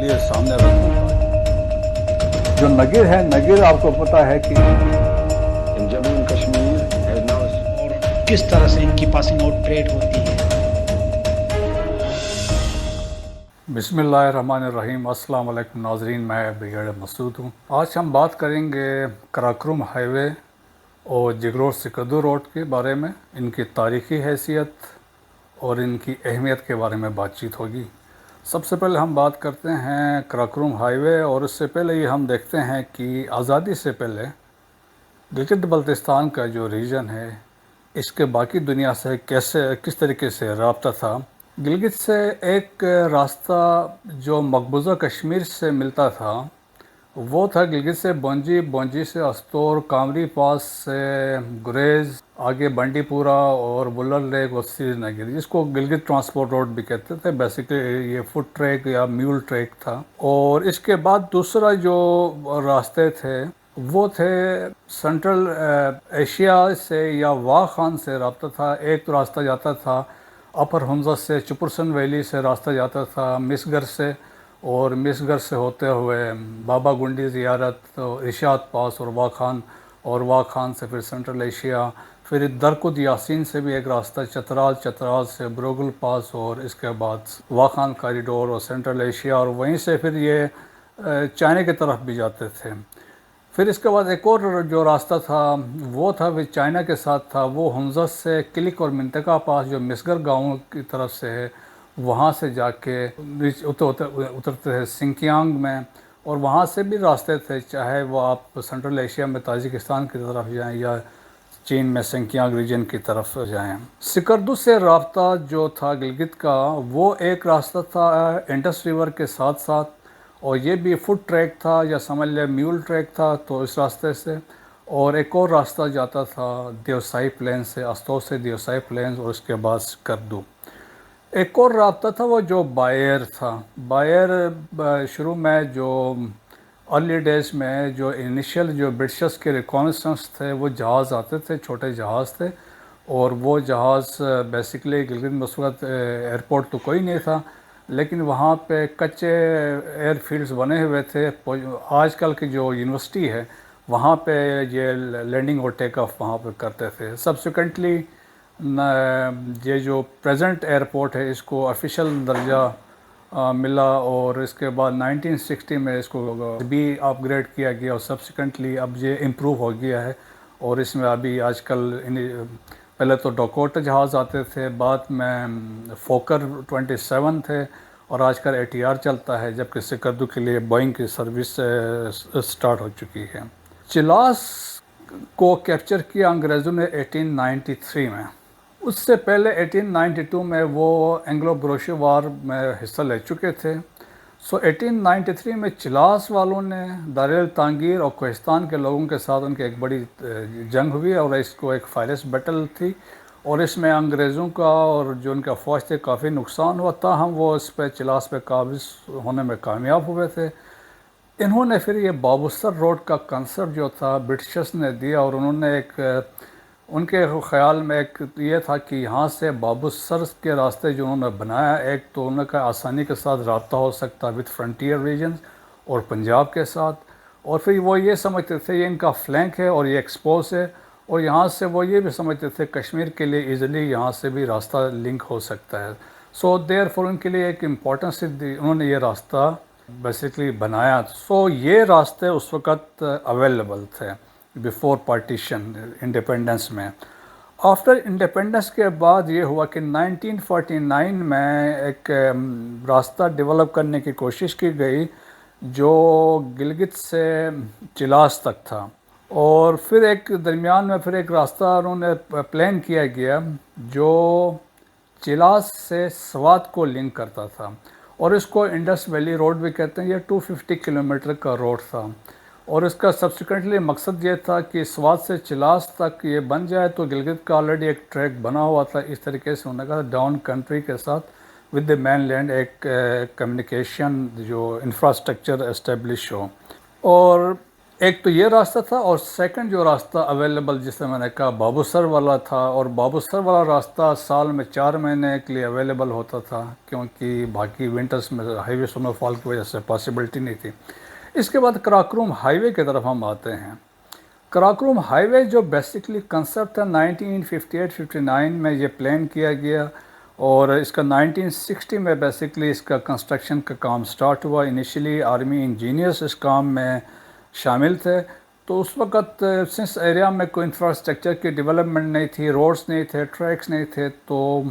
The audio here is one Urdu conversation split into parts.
لیے سامنے رکھوں گا. جو نگر ہے، نگر آپ کو پتہ ہے کہ جموں کشمیر اور کس طرح سے ان کی پاسنگ آؤٹ پریڈ ہوتی ہے. بسم اللہ الرحمن الرحیم. السلام علیکم ناظرین، میں بریگیڈیئر مسعود ہوں. آج ہم بات کریں گے کراکرم ہائی وے اور جگرور سکردو روڈ کے بارے میں، ان کی تاریخی حیثیت اور ان کی اہمیت کے بارے میں بات چیت ہوگی. سب سے پہلے ہم بات کرتے ہیں کراکرم ہائی وے، اور اس سے پہلے یہ ہم دیکھتے ہیں کہ آزادی سے پہلے گلگت بلتستان کا جو ریجن ہے اس کے باقی دنیا سے کس طریقے سے رابطہ تھا. گلگت سے ایک راستہ جو مقبوضہ کشمیر سے ملتا تھا وہ تھا گلگت سے بونجی، بونجی سے استور، کامری پاس سے گریز، آگے بنڈی پورہ اور بلر لیک اور سری نگر، جس کو گلگت ٹرانسپورٹ روڈ بھی کہتے تھے. بیسیکلی یہ فٹ ٹریک یا میول ٹریک تھا. اور اس کے بعد دوسرا جو راستے تھے وہ تھے سنٹرل ایشیا سے یا واغ خان سے رابطہ تھا. ایک تو راستہ جاتا تھا اپر حمزہ سے، چپرسن ویلی سے راستہ جاتا تھا مسگر سے، اور مسگر سے ہوتے ہوئے بابا گنڈی زیارت، ارشاد پاس اور واغ خان، اور واغ خان سے پھر سنٹرل ایشیا. پھر درکد یاسین سے بھی ایک راستہ، چترال، چترال سے بروگل پاس، اور اس کے بعد واغ خان کاریڈور اور سنٹرل ایشیا، اور وہیں سے پھر یہ چائنا کی طرف بھی جاتے تھے. پھر اس کے بعد ایک اور جو راستہ تھا وہ تھا وہ چائنا کے ساتھ تھا، وہ حمزہ سے کلک اور منطقہ پاس جو مسگر گاؤں کی طرف سے ہے وہاں سے جا کے اترتے تھے سنکیانگ میں، اور وہاں سے بھی راستے تھے، چاہے وہ آپ سنٹرل ایشیا میں تاجکستان کی طرف جائیں یا چین میں سنکیانگ ریجن کی طرف جائیں. سکردو سے رابطہ جو تھا گلگت کا وہ ایک راستہ تھا انڈس ریور کے ساتھ ساتھ، اور یہ بھی فٹ ٹریک تھا یا سمجھ لیں میول ٹریک تھا تو اس راستے سے. اور ایک اور راستہ جاتا تھا دیوسائی پلین سے، استور سے دیوسائی پلینز، اور اس کے بعد سکردو. ایک اور رابطہ تھا وہ جو بائر تھا. بائر شروع میں جو ارلی ڈیز میں جو انیشیل جو برٹشرز کے ریکانسنس تھے وہ جہاز آتے تھے، چھوٹے جہاز تھے، اور وہ جہاز بیسیکلی گلگت میں اس وقت ایئرپورٹ تو کوئی نہیں تھا لیکن وہاں پہ کچے ایئر فیلڈز بنے ہوئے تھے. آج کل کی جو یونیورسٹی ہے وہاں پہ یہ لینڈنگ اور ٹیک آف وہاں پہ کرتے تھے. سبسیکوینٹلی یہ جو پریزنٹ ایئرپورٹ ہے اس کو آفیشیل درجہ ملا، اور اس کے بعد 1960 میں اس کو بھی اپ گریڈ کیا گیا، اور سبسیکوینٹلی اب یہ امپروو ہو گیا ہے. اور اس میں ابھی آج کل پہلے تو ڈاکوٹا جہاز آتے تھے، بعد میں فوکر 27 تھے، اور آج کل ATR چلتا ہے، جبکہ سکردو کے لیے بوئنگ کی سروس سٹارٹ ہو چکی ہے. چلاس کو کیپچر کیا انگریزوں نے 1893 میں. اس سے پہلے 1892 میں وہ اینگلو بروشی وار میں حصہ لے چکے تھے. 1893 میں چلاس والوں نے داریل تانگیر اور کوہستان کے لوگوں کے ساتھ ان کی ایک بڑی جنگ ہوئی، اور اس کو ایک فائرس بیٹل تھی، اور اس میں انگریزوں کا اور جو ان کا فوج تھے کافی نقصان ہوا. تاہم وہ اس پہ چلاس پہ قابض ہونے میں کامیاب ہوئے تھے. انہوں نے پھر یہ بابوسر روڈ کا کنسرٹ جو تھا برٹشرز نے دیا، اور انہوں نے ایک ان کے خیال میں ایک یہ تھا کہ یہاں سے بابوسر کے راستے جو انہوں نے بنایا، ایک تو ان کا آسانی کے ساتھ رابطہ ہو سکتا وتھ فرنٹیئر ریجنز اور پنجاب کے ساتھ، اور پھر وہ یہ سمجھتے تھے یہ ان کا فلینک ہے اور یہ ایکسپوز ہے، اور یہاں سے وہ یہ بھی سمجھتے تھے کشمیر کے لیے ایزیلی یہاں سے بھی راستہ لنک ہو سکتا ہے. سو دیر فور ان کے لیے ایک امپورٹنس دی، انہوں نے یہ راستہ بیسیکلی بنایا. یہ راستے اس وقت اویلیبل تھے بیفور پارٹیشن انڈیپینڈنس میں. آفٹر انڈیپینڈنس کے بعد یہ ہوا کہ 1949 میں ایک راستہ ڈیولپ کرنے کی کوشش کی گئی جو گلگت سے چلاس تک تھا، اور پھر ایک درمیان میں پھر ایک راستہ انہوں نے پلان کیا گیا جو چلاس سے سوات کو لنک کرتا تھا، اور اس کو انڈس ویلی روڈ بھی کہتے ہیں. یہ 250 کلومیٹر کا روڈ تھا، اور اس کا سبسیکوینٹلی مقصد یہ تھا کہ سوات سے چلاس تک یہ بن جائے تو گلگت کا آلریڈی ایک ٹریک بنا ہوا تھا. اس طریقے سے انہوں نے کہا ڈاؤن کنٹری کے ساتھ ود دی مین لینڈ ایک کمیونیکیشن جو انفراسٹرکچر اسٹیبلش ہو. اور ایک تو یہ راستہ تھا، اور سیکنڈ جو راستہ اویلیبل جس سے میں نے کہا بابو سر والا تھا، اور بابو سر والا راستہ سال میں 4 مہینے کے لیے اویلیبل ہوتا تھا، کیونکہ باقی ونٹرز میں ہائی وے سنو فال کی وجہ سے پاسبلٹی نہیں تھی۔ اس کے بعد کراکروم ہائی وے کی طرف ہم آتے ہیں۔ کراکروم ہائی وے جو بیسکلی کنسیپٹ تھا 1958-59 میں یہ پلان کیا گیا، اور اس کا 1960 میں بیسکلی اس کا کنسٹرکشن کا کام سٹارٹ ہوا۔ انیشلی آرمی انجینئرز اس کام میں شامل تھے، تو اس وقت سنس ایریا میں کوئی انفراسٹرکچر کی ڈیولپمنٹ نہیں تھی، روڈز نہیں تھے، ٹریکس نہیں تھے، تو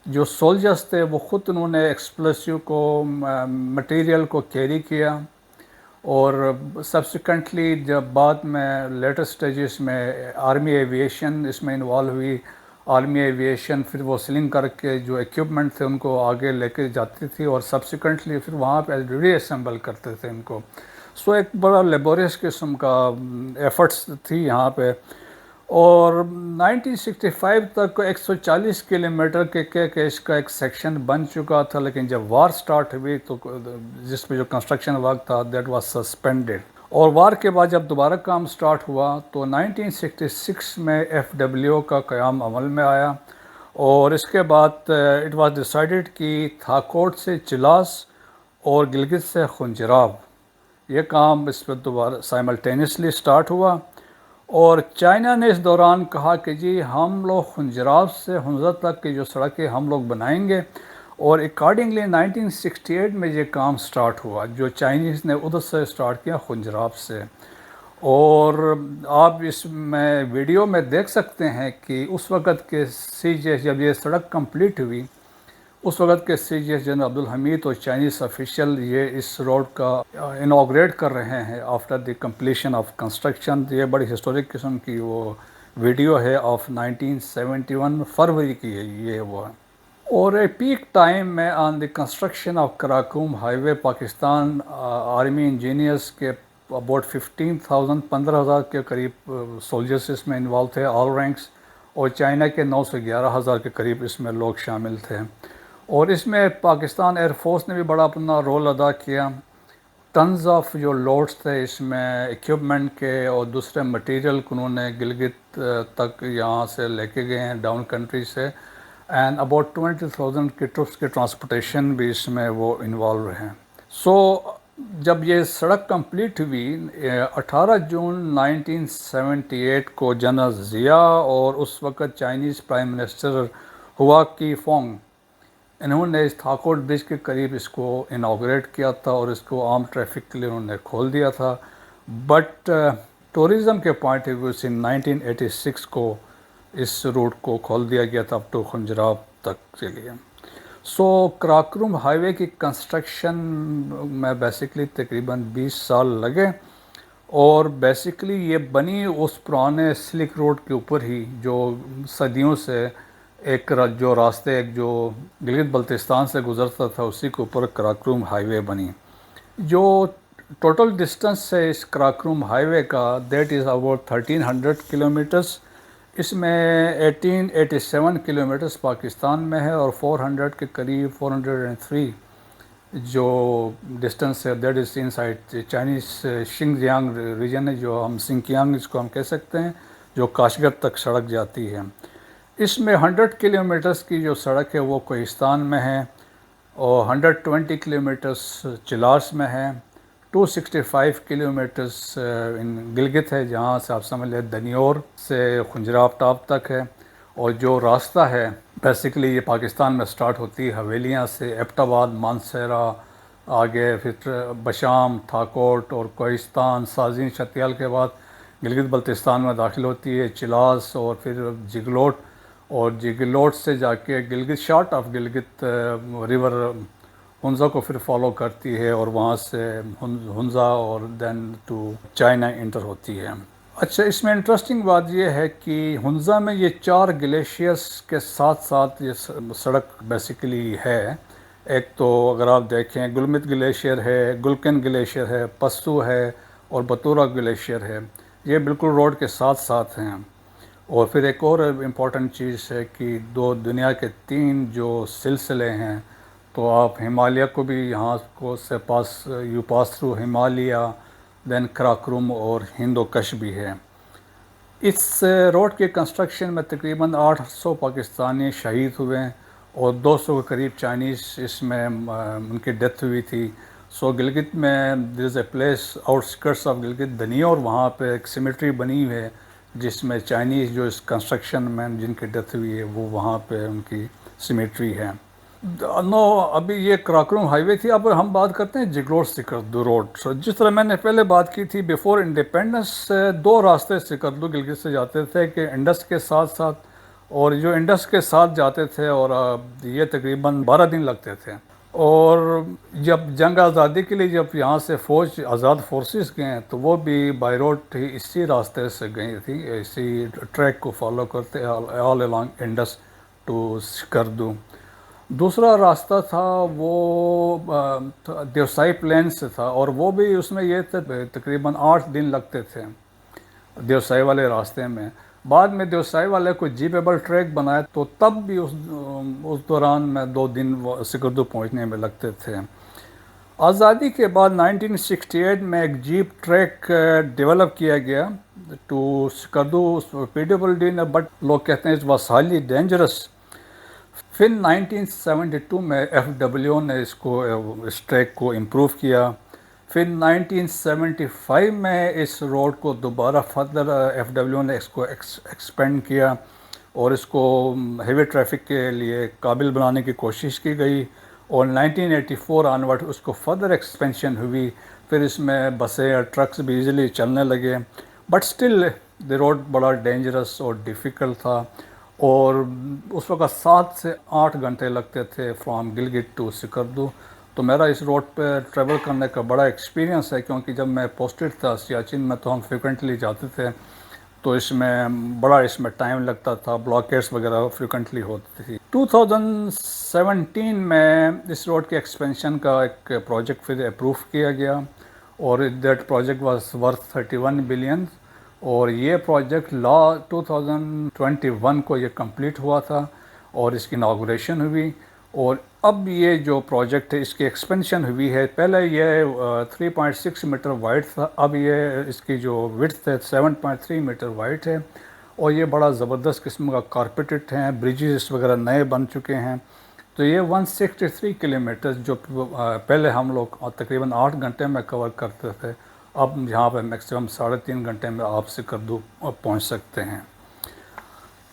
جو سولجرز تھے وہ خود انہوں نے ایکسپلوسیو کو مٹیریل کو کیری کیا، اور سبسیکوینٹلی جب بعد میں لیٹر سٹیجز میں آرمی ایویشن اس میں انوالو ہوئی، آرمی ایویشن پھر وہ سلنگ کر کے جو ایکوپمنٹ تھے ان کو آگے لے کے جاتی تھی، اور سبسیکوینٹلی پھر وہاں پہ ری اسمبل کرتے تھے ان کو۔ سو ایک بڑا لیبوریس قسم کا ایفرٹس تھی یہاں پہ، اور 1965 تک 140 کلومیٹر کے اس کا ایک سیکشن بن چکا تھا، لیکن جب وار سٹارٹ ہوئی تو جس میں جو کنسٹرکشن ورک تھا دیٹ واز سسپینڈڈ، اور وار کے بعد جب دوبارہ کام سٹارٹ ہوا تو 1966 میں FWO کا قیام عمل میں آیا، اور اس کے بعد اٹ واز ڈیسائیڈڈ کہ تھاکوٹ سے چلاس اور گلگت سے خنجراب یہ کام اس پہ دوبارہ سائملٹینیسلی سٹارٹ ہوا، اور چائنا نے اس دوران کہا کہ جی ہم لوگ خنجراب سے ہنزا تک کی جو سڑکیں ہم لوگ بنائیں گے، اور اکارڈنگلی 1968 میں یہ کام سٹارٹ ہوا، جو چائنیز نے ادھر سے سٹارٹ کیا خنجراب سے۔ اور آپ اس میں ویڈیو میں دیکھ سکتے ہیں کہ اس وقت کے سی جی جب یہ سڑک کمپلیٹ ہوئی، اس وقت کے سی جی ایس جنرل عبدالحمید اور چائنیز آفیشیل یہ اس روڈ کا انوگریٹ کر رہے ہیں after the completion of construction. یہ بڑی ہسٹورک قسم کی وہ ویڈیو ہے آف 1971 فروری کی ہے یہ وہ ہے۔ اور اے پیک ٹائم میں on the construction of Karakoram highway Pakistan army engineers کے اباؤٹ 15,000 کے قریب سولجرز اس میں انوالو تھے آل رینکس، اور چائنا کے 9 سے 11,000 کے قریب اس میں لوگ شامل تھے، اور اس میں پاکستان ایئر فورس نے بھی بڑا اپنا رول ادا کیا۔ ٹنز آف جو لوڈز تھے اس میں ایکوپمنٹ کے اور دوسرے مٹیریل کو انہوں نے گلگت تک یہاں سے لے کے گئے ہیں ڈاؤن کنٹری سے، اینڈ اباؤٹ 20,000 کی ٹرپس کی ٹرانسپورٹیشن بھی اس میں وہ انوالو ہیں۔ سو جب یہ سڑک کمپلیٹ ہوئی 18 جون 1978 کو جنرل ضیاء اور اس وقت چائنیز پرائم منسٹر ہوا کی فونگ، انہوں نے اس تھاکوٹ برج کے قریب اس کو انوگریٹ کیا تھا، اور اس کو عام ٹریفک کے لیے انہوں نے کھول دیا تھا، بٹ ٹورزم کے پوائنٹ آف ویو سے 1986 کو اس روٹ کو کھول دیا گیا تھا اپ ٹو خنجراب تک کے لیے۔ سو کراکروم ہائی وے کی کنسٹرکشن میں بیسکلی تقریباً 20 سال لگے، اور بیسکلی یہ بنی اس پرانے سلک روڈ کے اوپر ہی جو صدیوں سے ایک جو راستے ایک جو گلگت بلتستان سے گزرتا تھا اسی کے اوپر کراکروم ہائی وے بنی۔ جو ٹوٹل ڈسٹنس ہے اس کراکروم ہائی وے کا دیٹ از اباؤٹ 1300 کلومیٹرس، اس میں 1887 کلومیٹرس پاکستان میں ہے، اور 400 کے قریب 403 جو ڈسٹنس ہے that is inside Chinese Xinjiang region ہے، جو ہم سنکیانگ اس کو ہم کہہ سکتے ہیں، جو کاشگر تک سڑک جاتی ہے۔ اس میں 100 کلومیٹرس کی جو سڑک ہے وہ کوہستان میں ہے، اور 120 کلومیٹرس چلاس میں ہے، 265 کلومیٹرس گلگت ہے جہاں سے آپ سمجھ لیں دنیور سے خنجراب ٹاپ تک ہے، اور جو راستہ ہے بیسیکلی یہ پاکستان میں سٹارٹ ہوتی ہے حویلیاں سے، ایبٹ آباد، مانسہرہ، آگے پھر بشام، تھاکوٹ اور کوہستان، سازین، شتیال کے بعد گلگت بلتستان میں داخل ہوتی ہے، چلاس اور پھر جگلوٹ، اور جگلوٹ سے جا کے Gilgit short of Gilgit river Hunza کو پھر فالو کرتی ہے، اور وہاں سے ہنزا اور دین ٹو چائنا انٹر ہوتی ہے۔ اچھا، اس میں انٹرسٹنگ بات یہ ہے کہ ہنزا میں یہ 4 گلیشیئرز کے ساتھ ساتھ یہ سڑک بیسیکلی ہے۔ ایک تو اگر آپ دیکھیں گلمت گلیشیئر ہے، گلکن گلیشیئر ہے، پسو ہے، اور بطورہ گلیشیئر ہے، یہ بالکل روڈ کے ساتھ ساتھ ہیں۔ اور پھر ایک اور امپورٹنٹ چیز ہے کہ دنیا کے 3 جو سلسلے ہیں، تو آپ ہمالیہ کو بھی یہاں کو سے پاس یو پاس تھرو ہمالیہ، دین کراکروم اور ہندوکش بھی ہے. اس روڈ کے کنسٹرکشن میں تقریباً 800 پاکستانی شہید ہوئے ہیں اور 200 کے قریب چائنیز اس میں ان کی ڈیتھ ہوئی تھی. سو گلگت میں دیر is a place outskirts of Gilgit Danyor, وہاں پہ ایک سیمیٹری بنی ہوئی ہے جس میں چائنیز جو اس کنسٹرکشن میں جن کی ڈیتھ ہوئی ہے وہ وہاں پہ ان کی سیمیٹری ہے. نو ابھی یہ کراکروم ہائی وے تھی. اب ہم بات کرتے ہیں جگلور سکردو روڈ. جس طرح میں نے پہلے بات کی تھی بیفور انڈیپینڈنس، دو راستے سکردو گلگت سے جاتے تھے کہ انڈس کے ساتھ ساتھ، اور جو انڈس کے ساتھ جاتے تھے اور یہ تقریباً 12 دن لگتے تھے. اور جب جنگ آزادی کے لیے جب یہاں سے فوج آزاد فورسز گئے ہیں تو وہ بھی بائی روڈ اسی راستے سے گئی تھی، اسی ٹریک کو فالو کرتے آل along انڈس ٹو سکردو. دوسرا راستہ تھا وہ دیوسائی پلین سے تھا، اور وہ بھی اس میں یہ تھے تقریباً 8 دن لگتے تھے دیوسائی والے راستے میں. بعد میں دیوسائی والے کو جیپیبل ٹریک بنایا تو تب بھی اس دوران میں 2 دن سکردو پہنچنے میں لگتے تھے. آزادی کے بعد 1968 میں ایک جیپ ٹریک ڈیولپ کیا گیا ٹو سکردو پیڈبلڈی نے، بٹ لوگ کہتے ہیں اٹ واز ہائیلی ڈینجرس. پھر 1972 میں FW نے اس ٹریک کو امپروو کیا. پھر 1975 میں اس روڈ کو دوبارہ فردر FW نے اس کو ایکسپینڈ کیا اور اس کو ہیوی ٹریفک کے لیے قابل بنانے کی کوشش کی گئی، اور 1984 آنورڈ اس کو فردر ایکسپینشن ہوئی. پھر اس میں بسیں اور ٹرکس بھی ایزیلی چلنے لگے، بٹ سٹل دی روڈ بڑا ڈینجرس اور ڈیفیکلٹ تھا، اور اس وقت 7 سے 8 گھنٹے لگتے تھے فرام گلگت ٹو سکردو. تو میرا اس روڈ پہ ٹریول کرنے کا بڑا ایکسپیرینس ہے، کیونکہ جب میں پوسٹڈ تھا سیاچن میں تو ہم فریکوینٹلی جاتے تھے، تو اس میں ٹائم لگتا تھا، بلاکیٹس وغیرہ فریکوینٹلی ہوتی تھی. 2017 میں اس روڈ کے ایکسپینشن کا ایک پروجیکٹ پھر اپروو کیا گیا، اور that project was worth 31 billion, اور یہ پروجیکٹ 2021 کو یہ کمپلیٹ ہوا تھا اور اس کی اناگوریشن ہوئی. اور اب یہ جو پروجیکٹ ہے اس کی ایکسپینشن ہوئی ہے. پہلے یہ 3.6 میٹر وائڈ تھا، اب یہ اس کی جو وڈتھ ہے 7.3 میٹر وائڈ ہے، اور یہ بڑا زبردست قسم کا کارپیٹڈ ہیں، بریجز وغیرہ نئے بن چکے ہیں. تو یہ 163 کلومیٹر جو پہلے ہم لوگ تقریباً 8 گھنٹے میں کور کرتے تھے، اب یہاں پہ میکسیمم 3.5 گھنٹے میں آپ سکردو پہنچ سکتے ہیں.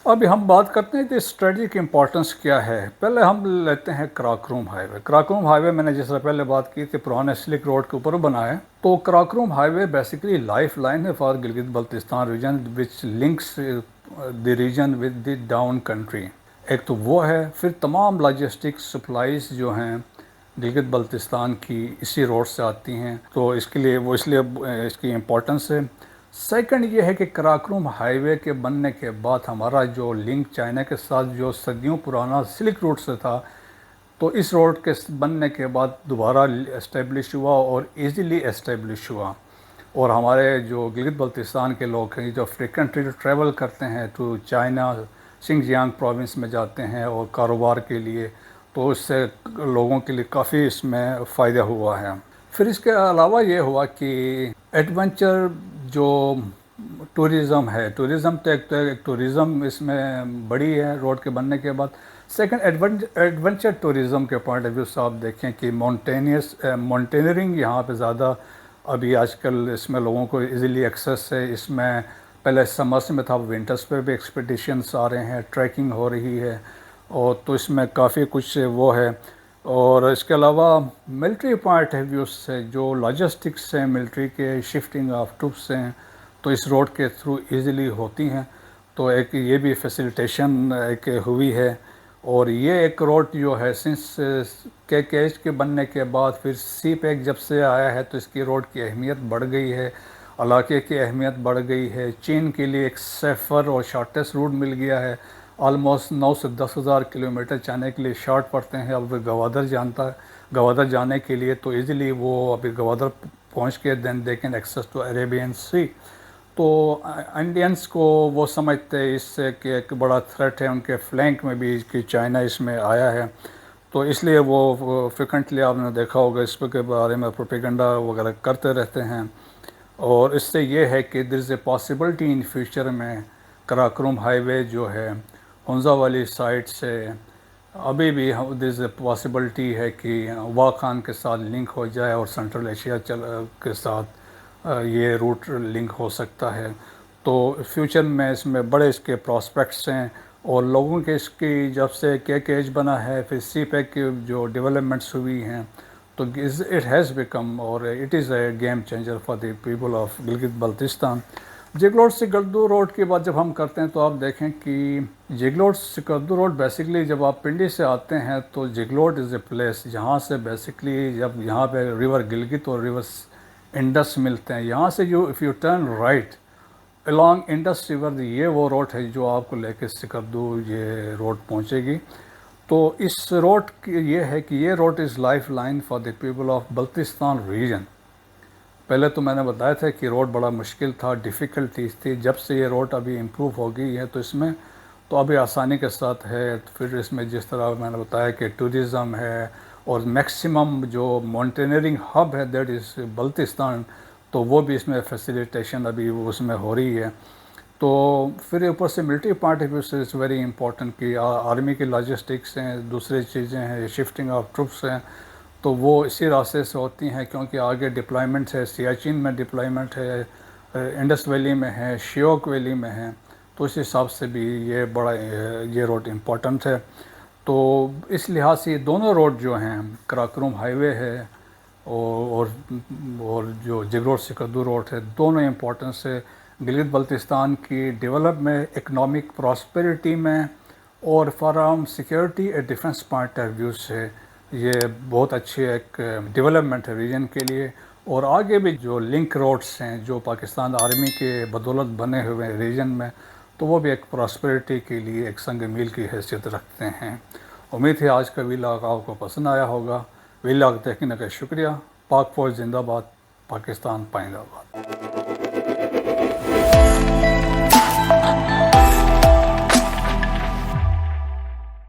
ابھی ہم بات کرتے ہیں کہ اسٹریٹجک امپورٹنس کیا ہے. پہلے ہم لیتے ہیں کراکروم ہائی وے. کراکروم ہائی وے میں نے جس طرح پہلے بات کی تھی پرانے سلک روڈ کے اوپر بنا ہے، تو کراکروم ہائی وے بیسیکلی لائف لائن ہے for Gilgit Baltistan region which links the region with the down country. ایک تو وہ ہے، پھر تمام لاجسٹک سپلائیز جو ہیں گلگت بلتستان کی اسی روڈ سے آتی ہیں، تو اس لیے اس کی امپورٹنس ہے. سیکنڈ یہ ہے کہ کراکروم ہائی وے کے بننے کے بعد ہمارا جو لنک چائنا کے ساتھ جو صدیوں پرانا سلک روٹ سے تھا، تو اس روڈ کے بننے کے بعد دوبارہ اسٹیبلش ہوا اور ایزیلی اسٹیبلش ہوا. اور ہمارے جو گلگت بلتستان کے لوگ ہیں جو فریکوینٹلی ٹریول کرتے ہیں ٹو چائنا، شنگجیانگ پروونس میں جاتے ہیں اور کاروبار کے لیے، تو اس سے لوگوں کے لیے کافی اس میں فائدہ ہوا ہے. پھر اس کے علاوہ یہ ہوا کہ ایڈونچر جو ٹورزم ہے، ٹورزم تو ایک ٹورزم اس میں بڑی ہے روڈ کے بننے کے بعد. سیکنڈ ایڈونچر ٹورزم کے پوائنٹ آف ویو سے آپ دیکھیں کہ ماؤنٹینئرنگ یہاں پہ زیادہ ابھی آج کل اس میں لوگوں کو ایزیلی ایکسیس ہے. اس میں پہلے سمرس میں تھا، ونٹرس پہ بھی ایکسپیڈیشنس آ رہے ہیں، ٹریکنگ ہو رہی ہے، اور تو اس میں کافی کچھ وہ ہے. اور اس کے علاوہ ملٹری پوائنٹ آف ویو سے جو لاجسٹکس ہیں ملٹری کے، شفٹنگ آف ٹروپس ہیں، تو اس روڈ کے تھرو ایزیلی ہوتی ہیں. تو ایک یہ بھی فیسیلیٹیشن ایک ہوئی ہے. اور یہ ایک روڈ جو ہے سنس کیچ کے بننے کے بعد پھر سی پیک جب سے آیا ہے تو اس کی روڈ کی اہمیت بڑھ گئی ہے، علاقے کی اہمیت بڑھ گئی ہے. چین کے لیے ایک سیفر اور شارٹیسٹ روٹ مل گیا ہے. آلموسٹ 9 سے 10 ہزار کلومیٹر چاہنے کے لیے شارٹ پڑتے ہیں. اب گوادر جانے کے لیے تو ایزیلی وہ ابھی گوادر پہنچ کے then they can access to Arabian sea. تو انڈینس کو وہ سمجھتے ہیں اس سے کہ ایک بڑا تھریٹ ہے ان کے فلینک میں بھی کہ چائنا اس میں آیا ہے، تو اس لیے وہ فریکوینٹلی آپ نے دیکھا ہوگا اس کے بارے میں پروپیگنڈا وغیرہ کرتے رہتے ہیں. اور اس سے یہ ہے کہ دیر is a possibility in future میں قراقرم ہائی وے جو ہے ہنزا والی سائٹ سے ابھی بھی دیر از اے پاسبلٹی ہے کہ واخان کے ساتھ لنک ہو جائے اور سنٹرل ایشیا کے ساتھ یہ روٹ لنک ہو سکتا ہے. تو فیوچر میں اس میں بڑے اس کے پراسپیکٹس ہیں اور لوگوں کے اس کی جب سے کیج بنا ہے پھر سی پیک کی جو ڈیولپمنٹس ہوئی ہیں تو اٹ ہیز بیکم اور it is a game changer for the people of Gilgit Baltistan. Jaglot Skardu road کی بات جب ہم کرتے ہیں تو آپ دیکھیں کہ جگلوٹ سکردو روڈ بیسکلی جب آپ پنڈی سے آتے ہیں تو جگلوٹ از اے پلیس جہاں سے بیسکلی جب یہاں پہ ریور گلگت اور ریور انڈس ملتے ہیں یہاں سے if you turn right along Indus river یہ وہ روڈ ہے جو آپ کو لے کے سکردو یہ روڈ پہنچے گی. تو اس روڈ کی یہ ہے کہ یہ road is life line for the people of Baltistan region. پہلے تو میں نے بتایا تھا کہ روڈ بڑا مشکل تھا ڈیفیکلٹیز تھی. جب سے یہ روڈ ابھی امپروو ہو گئی ہے تو اس میں تو ابھی آسانی کے ساتھ ہے. پھر اس میں جس طرح میں نے بتایا کہ ٹورزم ہے اور میکسیمم جو ماؤنٹینئرنگ ہب ہے دیٹ از بلتستان تو وہ بھی اس میں فیسیلیٹیشن ابھی اس میں ہو رہی ہے. تو پھر اوپر سے military part of view is very important کہ آرمی کی لاجسٹکس ہیں دوسری چیزیں ہیں شفٹنگ آف ٹروپس ہیں تو وہ اسی راستے سے ہوتی ہیں کیونکہ آگے ڈپلائمنٹ ہے سیاچین میں ڈپلائمنٹ ہے انڈس ویلی میں ہے شیوک ویلی میں ہے تو اس حساب سے بھی یہ بڑا یہ روڈ امپورٹنٹ ہے. تو اس لحاظ سے یہ دونوں روڈ جو ہیں قراقرم ہائی وے ہے اور جو جگلوٹ سکردو روڈ ہے دونوں امپورٹنس ہے گلگت بلتستان کی ڈیولپ میں اکنامک پراسپیرٹی میں اور from security a defence point of view سے یہ بہت اچھی ایک ڈیولپمنٹ ہے ریجن کے لیے. اور آگے بھی جو لنک روڈس ہیں جو پاکستان آرمی کے بدولت بنے ہوئے ریجن میں تو وہ بھی ایک پراسپیرٹی کے لیے ایک سنگ میل کی حیثیت رکھتے ہیں. امید ہے آج کا ویلاگ آپ کو پسند آیا ہوگا. ویلاگ دیکھنے کا شکریہ. پاک فوج زندہ باد. پاکستان پائندہ باد.